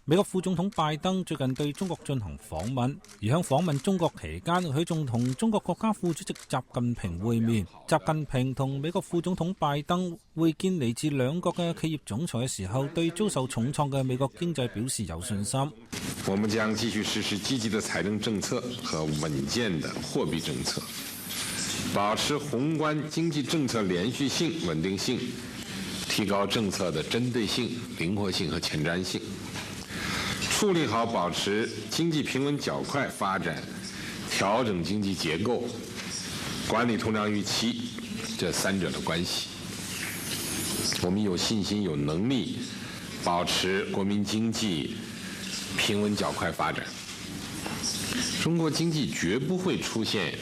美國副總統拜登最近對中國進行訪問，而向訪問中國期間，佢仲同中國國家副主席習近平會面。習近平同美國副總統拜登會見嚟自兩國嘅企業總裁嘅時候，對遭受重創嘅美國經濟表示有信心。我們將繼續實施積極的財政政策和穩健的貨幣政策，保持宏觀經濟政策連續性、穩定性，提高政策的針對性、靈活性和前瞻性。處理好保持經濟平穩較快發展、調整經濟結構、管理通脹預期這三者的關係，我們有信心、有能力保持國民經濟平穩較快發展。中國經濟絕不會出現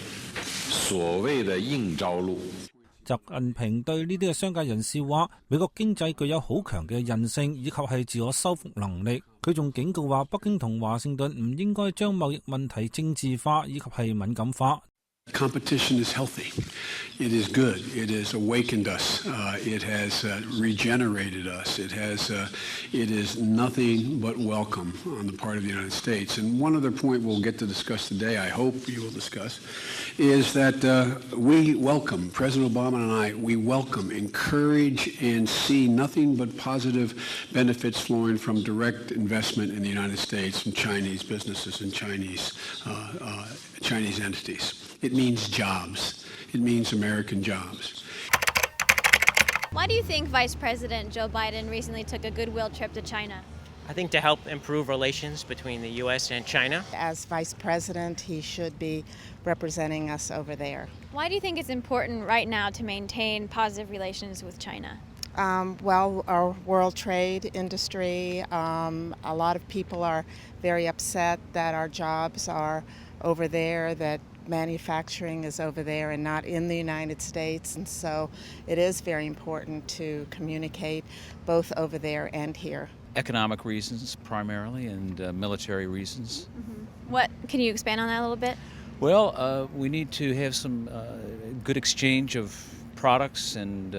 所謂的硬着陸。習近平對呢啲嘅商界人士話：美國經濟具有好強嘅韌性以及係自我修復能力。佢仲警告話，北京同華盛頓唔應該將貿易問題政治化以及係敏感化。Competition is healthy. It is good. It has awakened us. It has regenerated us. It is nothing but welcome on the part of the United States. And one other point we'll get to discuss today, I hope you will discuss, is that we welcome, President Obama and I, we welcome, encourage, and see nothing but positive benefits flowing from direct investment in the United States from Chinese businesses and Chinese entities. It means jobs. It means American jobs. Why do you think Vice President Joe Biden recently took a goodwill trip to China? I think to help improve relations between the U.S. and China. As Vice President, he should be representing us over there. Why do you think it's important right now to maintain positive relations with China? Well, our world trade industry, a lot of people are very upset that our jobs are over there, that manufacturing is over there and not in the United States, and so it is very important to communicate both over there and here. Economic reasons primarily, and military reasons. Mm-hmm. What can you expand on that a little bit? Well, we need to have some good exchange of products, and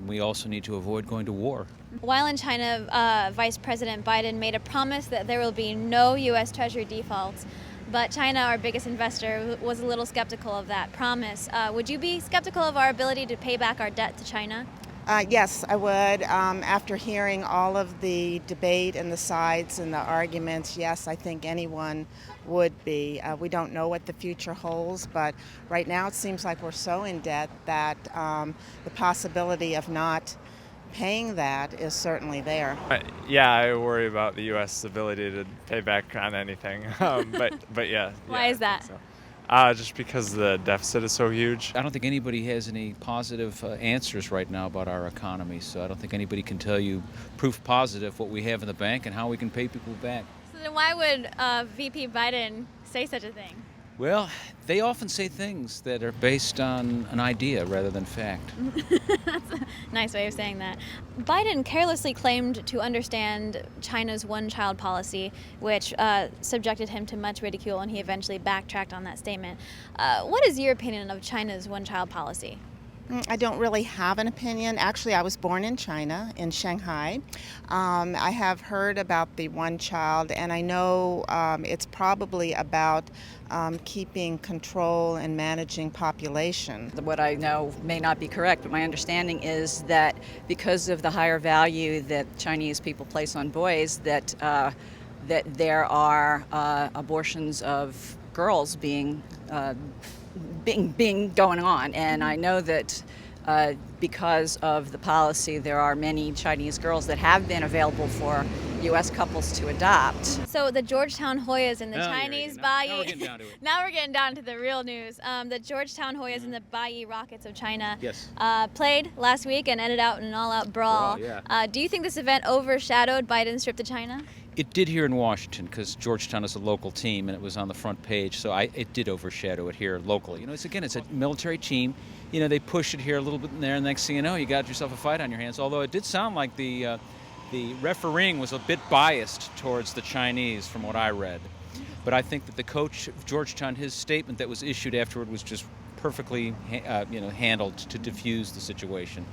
we also need to avoid going to war. While in China, Vice President Biden made a promise that there will be no U.S. Treasury defaults. But China, our biggest investor, was a little skeptical of that promise. Would you be skeptical of our ability to pay back our debt to China? Yes, I would. After hearing all of the debate and the sides and the arguments, yes, I think anyone would be. We don't know what the future holds, but right now it seems like we're so in debt that the possibility of not paying that is certainly there. Yeah, I worry about the U.S.'s ability to pay back on anything. But yeah. Why is that? So. Just because the deficit is so huge. I don't think anybody has any positive answers right now about our economy, so I don't think anybody can tell you proof positive what we have in the bank and how we can pay people back. So then why would VP Biden say such a thing? Well, they often say things that are based on an idea rather than fact. That's a nice way of saying that. Biden carelessly claimed to understand China's one-child policy, which subjected him to much ridicule, and he eventually backtracked on that statement. What is your opinion of China's one-child policy? I don't really have an opinion. Actually, I was born in China, in Shanghai. I have heard about the one child, and I know it's probably about keeping control and managing population. What I know may not be correct, but my understanding is that because of the higher value that Chinese people place on boys, that there are abortions of girls being going on, and I know that because of the policy, there are many Chinese girls that have been available for U.S. couples to adopt. So the Georgetown Hoyas and the Now Chinese now we're Bai. getting down to it. Now we're getting down to the real news. The Georgetown Hoyas and the Bai Rockets of China Yes. Played last week and ended out in an all-out brawl. Yeah. Do you think this event overshadowed Biden's trip to China? It did here in Washington because Georgetown is a local team and it was on the front page, so it did overshadow it here locally. You know, it's a military team. You know, they push it here a little bit in there, and next thing you know, you got yourself a fight on your hands. Although it did sound like the refereeing was a bit biased towards the Chinese from what I read. But I think that the coach of Georgetown, his statement that was issued afterward was just perfectly handled to diffuse the situation.